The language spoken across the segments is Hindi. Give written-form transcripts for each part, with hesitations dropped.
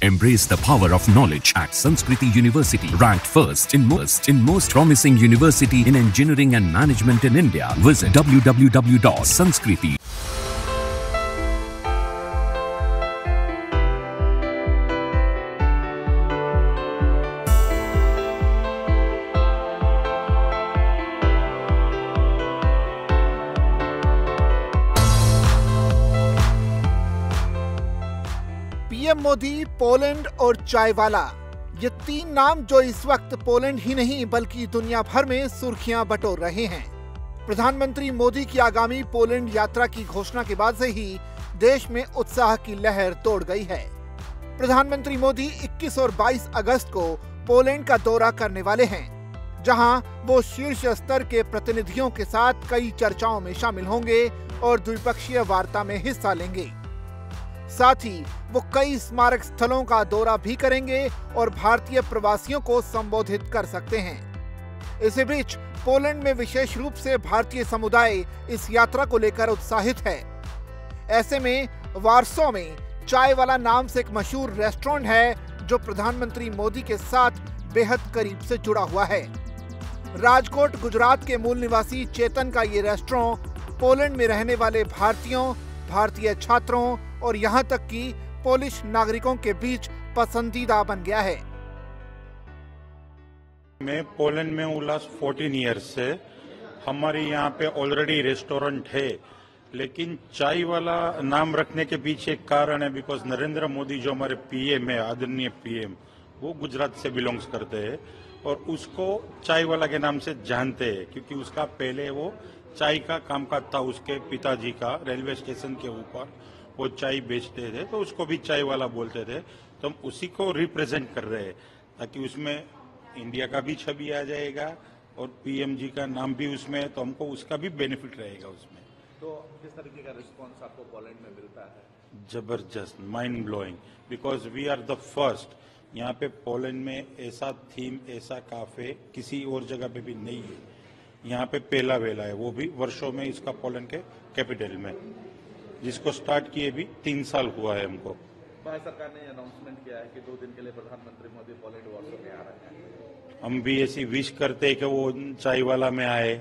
Embrace the power of knowledge at Sanskriti University, ranked first in most promising university in engineering and management in India. Visit www.sanskriti. PM Modi, Poland और चायवाला, ये तीन नाम जो इस वक्त पोलैंड ही नहीं बल्कि दुनिया भर में सुर्खियां बटोर रहे हैं। प्रधानमंत्री मोदी की आगामी पोलैंड यात्रा की घोषणा के बाद से ही देश में उत्साह की लहर दौड़ गई है। प्रधानमंत्री मोदी 21 और 22 अगस्त को पोलैंड का दौरा करने वाले हैं, जहां वो शीर्ष स्तर के प्रतिनिधियों के साथ कई चर्चाओं में शामिल होंगे और द्विपक्षीय वार्ता में हिस्सा लेंगे। साथ ही वो कई स्मारक स्थलों का दौरा भी करेंगे और भारतीय प्रवासियों को संबोधित कर सकते हैं। इसी बीच पोलैंड में विशेष रूप से भारतीय समुदाय इस यात्रा को लेकर उत्साहित है। ऐसे में वार्सो में चायवाला नाम से एक मशहूर रेस्टोरेंट है जो प्रधानमंत्री मोदी के साथ बेहद करीब से जुड़ा हुआ है। राजकोट, गुजरात के मूल निवासी चेतन का ये रेस्टोरेंट पोलैंड में रहने वाले भारतीयों, भारतीय छात्रों और यहाँ तक कि पोलिश नागरिकों के बीच पसंदीदा बन गया है। मैं पोलैंड में हूँ लास्ट 14 ईयर्स से। हमारे यहाँ पे ऑलरेडी रेस्टोरेंट है, लेकिन चाय वाला नाम रखने के पीछे एक कारण है, बिकॉज नरेंद्र मोदी जो हमारे पीएम है, आदरणीय पीएम, वो गुजरात से बिलोंग्स करते हैं और उसको चाय वाला के नाम से जानते हैं, क्योंकि उसका पहले वो चाय का कामकाज था उसके पिताजी का। रेलवे स्टेशन के ऊपर वो चाय बेचते थे, तो उसको भी चाय वाला बोलते थे। तो हम उसी को रिप्रेजेंट कर रहे हैं ताकि उसमें इंडिया का भी छवि आ जाएगा और पीएम जी का नाम भी उसमें है, तो हमको उसका भी बेनिफिट रहेगा उसमें। तो किस तरीके का रिस्पॉन्स आपको पोलैंड में मिलता है? जबरदस्त, mind blowing, because we are the first. यहाँ पे पोलैंड में ऐसा थीम, ऐसा काफे किसी और जगह पे भी नहीं है। यहाँ पे पहला वेला है, वो भी वर्षों में इसका पोलैंड के कैपिटल में, जिसको स्टार्ट किए भी 3 साल हुआ है हमको। भारत सरकार ने अनाउंसमेंट किया है कि 2 दिन के लिए प्रधानमंत्री मोदी पोलैंड वार्सो में आ रहे हैं। हम भी ऐसी विश करते हैं कि वो चाय वाला में आए,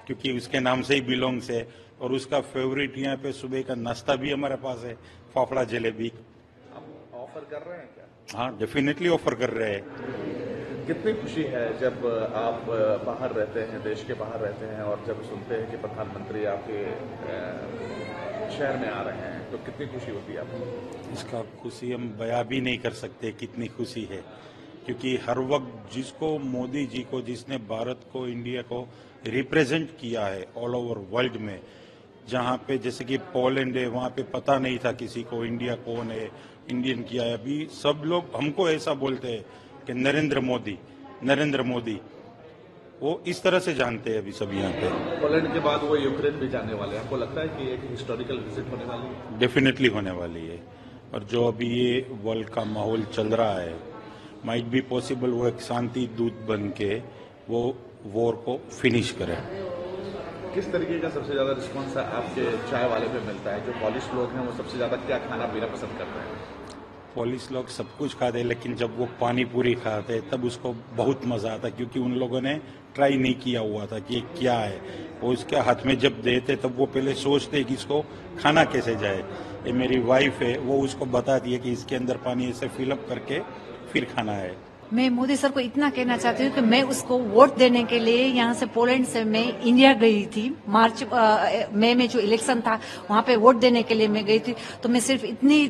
क्योंकि उसके नाम से ही बिलोंग्स है और उसका फेवरेट यहाँ पे सुबह का नाश्ता भी हमारे पास है, फाफड़ा जलेबी। आप ऑफर कर रहे हैं क्या? हाँ, डेफिनेटली ऑफर कर रहे हैं। कितनी खुशी है जब आप बाहर रहते हैं, देश के बाहर रहते हैं और जब सुनते हैं कि प्रधानमंत्री आपके शहर में आ रहे हैं, तो कितनी खुशी होती है आपको? इसका खुशी हम बयां भी नहीं कर सकते कितनी खुशी है, क्योंकि हर वक्त जिसको मोदी जी को, जिसने भारत को, इंडिया को रिप्रेजेंट किया है ऑल ओवर वर्ल्ड में, जहाँ पे जैसे कि पोलैंड है, वहाँ पे पता नहीं था किसी को इंडिया कौन है, इंडियन क्या है। अभी सब लोग हमको ऐसा बोलते हैं कि नरेंद्र मोदी, वो इस तरह से जानते हैं अभी सब यहाँ पे। पोलैंड के बाद वो यूक्रेन भी जाने वाले हैं, आपको लगता है कि एक हिस्टोरिकल विजिट होने वाली है? डेफिनेटली होने वाली है, और जो अभी ये वर्ल्ड का माहौल चल रहा है, माइट बी पॉसिबल वो एक शांति दूत बन के वो वॉर को फिनिश करे। किस तरीके का सबसे ज्यादा रिस्पॉन्स आपके चाय वाले पे मिलता है? जो पॉलिश लोग हैं वो सबसे ज्यादा क्या खाना पीना पसंद करते हैं? पॉलिश लोग सब कुछ खाते हैं, लेकिन जब वो पानी पूरी खाते हैं तब उसको बहुत मजा आता है, क्योंकि उन लोगों ने ट्राई नहीं किया हुआ था कि ये क्या है। वो उसके हाथ में जब देते तब वो पहले सोचते कि इसको खाना कैसे जाए। ये मेरी वाइफ है, वो उसको बताती है कि इसके अंदर पानी ऐसे फिलअप करके फिर खाना है। मैं मोदी सर को इतना कहना चाहती हूँ कि मैं उसको वोट देने के लिए यहाँ से पोलैंड से मैं इंडिया गई थी। मई में जो इलेक्शन था वहाँ पे वोट देने के लिए मैं गई थी। तो मैं सिर्फ इतनी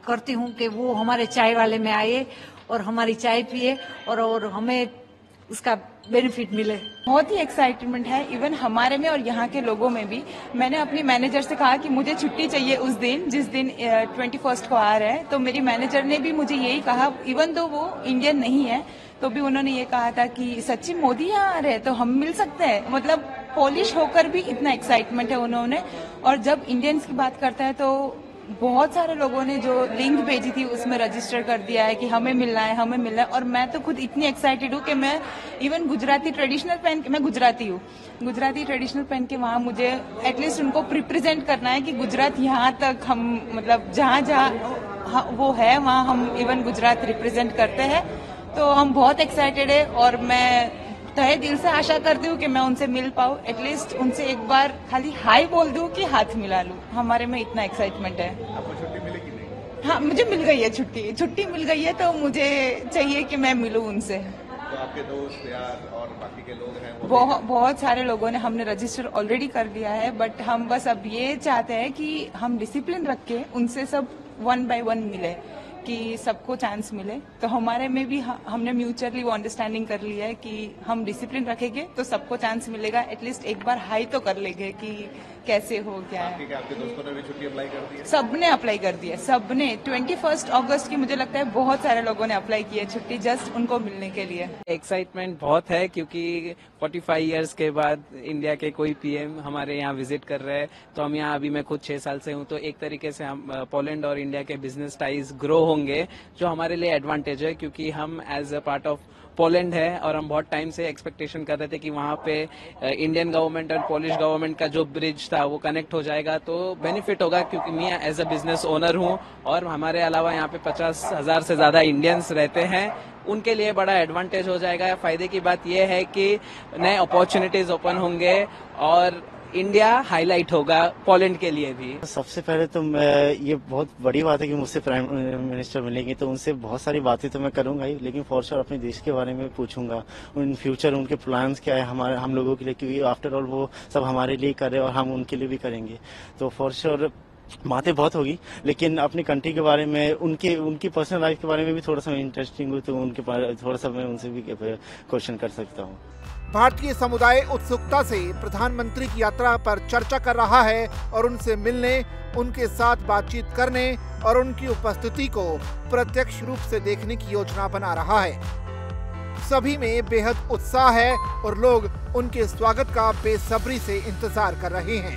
करती हूँ कि वो हमारे चाय वाले में आए और हमारी चाय पिए और हमें उसका बेनिफिट मिले। बहुत ही एक्साइटमेंट है, इवन हमारे में और यहाँ के लोगों में भी। मैंने अपनी मैनेजर से कहा कि मुझे छुट्टी चाहिए उस दिन जिस दिन 21 को आ रहे हैं, तो मेरी मैनेजर ने भी मुझे यही कहा, इवन दो वो इंडियन नहीं है तो भी उन्होंने ये कहा था कि सच्ची मोदी यहाँ आ रहे हैं तो हम मिल सकते हैं। मतलब पॉलिश होकर भी इतना एक्साइटमेंट है उन्होंने। और जब इंडियंस की बात करते हैं तो बहुत सारे लोगों ने जो लिंक भेजी थी उसमें रजिस्टर कर दिया है कि हमें मिलना है। और मैं तो खुद इतनी एक्साइटेड हूँ कि मैं इवन गुजराती ट्रेडिशनल पहन के, मैं गुजराती हूँ, गुजराती ट्रेडिशनल पहन के वहाँ मुझे एटलीस्ट उनको रिप्रेजेंट करना है कि गुजरात यहाँ तक हम मतलब जहाँ जहाँ वो है वहाँ, हम इवन गुजरात रिप्रेजेंट करते हैं, तो हम बहुत एक्साइटेड है और मैं तहे दिल से आशा करती हूँ कि मैं उनसे मिल पाऊँ, एटलीस्ट उनसे एक बार खाली हाय बोल दूँ कि हाथ मिला लूँ। हमारे में इतना एक्साइटमेंट है। आपको छुट्टी मिली कि नहीं? हाँ, मुझे मिल गई है छुट्टी मिल गई है, तो मुझे चाहिए कि मैं मिलूँ उनसे। तो आपके दोस्त यार और बाकी के लोग हैं वो बहुत सारे लोगों ने, हमने रजिस्टर ऑलरेडी कर लिया है, बट हम बस अब ये चाहते हैं कि हम डिसिप्लिन रख के उनसे सब 1 by 1 मिले, कि सबको चांस मिले। तो हमारे में भी हमने म्यूचुअली वो अंडरस्टैंडिंग कर लिया है कि हम डिसिप्लिन रखेंगे तो सबको चांस मिलेगा, एटलीस्ट एक बार हाई तो कर लेंगे कि कैसे हो क्या है। आपके दोस्तों ने भी छुट्टी अप्लाई कर दी है? सबने अप्लाई कर दी है, सबने। 21 अगस्त की मुझे लगता है बहुत सारे लोगों ने अप्लाई की है छुट्टी, जस्ट उनको मिलने के लिए। एक्साइटमेंट बहुत है क्योंकि 45 इयर्स के बाद इंडिया के कोई पीएम हमारे यहाँ विजिट कर रहे हैं। तो हम यहाँ, अभी मैं खुद 6 साल से हूँ, तो एक तरीके से हम पोलैंड और इंडिया के बिजनेस टाइज ग्रो होंगे, जो हमारे लिए एडवांटेज है क्योंकि हम as a part of Poland है और हम बहुत टाइम से एक्सपेक्टेशन कर रहे थे कि वहाँ पे इंडियन गवर्नमेंट और पोलिश गवर्नमेंट का जो ब्रिज था वो कनेक्ट हो जाएगा, तो बेनिफिट होगा क्योंकि मैं एज अ बिजनेस ओनर हूँ और हमारे अलावा यहाँ पे 50,000 से ज्यादा इंडियंस रहते हैं, उनके लिए बड़ा एडवांटेज हो जाएगा। फायदे की बात यह है कि नए अपॉर्चुनिटीज ओपन होंगे और इंडिया हाईलाइट होगा पोलैंड के लिए भी। सबसे पहले तो ये बहुत बड़ी बात है कि मुझसे प्राइम मिनिस्टर मिलेंगे, तो उनसे बहुत सारी बातें तो मैं करूंगा ही, लेकिन फॉर श्योर अपने देश के बारे में पूछूंगा, उन फ्यूचर उनके प्लान्स क्या है हम लोगों के लिए, क्योंकि आफ्टर ऑल वो सब हमारे लिए कर रहे हैं और हम उनके लिए भी करेंगे। तो फॉर श्योर बातें बहुत होगी, लेकिन अपनी कंट्री के बारे में, उनकी पर्सनल लाइफ के बारे में भी थोड़ा सा इंटरेस्टिंग हो, तो उनके थोड़ा सा मैं उनसे भी क्वेश्चन कर सकता हूँ। भारतीय समुदाय उत्सुकता से प्रधानमंत्री की यात्रा पर चर्चा कर रहा है और उनसे मिलने, उनके साथ बातचीत करने और उनकी उपस्थिति को प्रत्यक्ष रूप से देखने की योजना बना रहा है। सभी में बेहद उत्साह है और लोग उनके स्वागत का बेसब्री से इंतजार कर रहे हैं।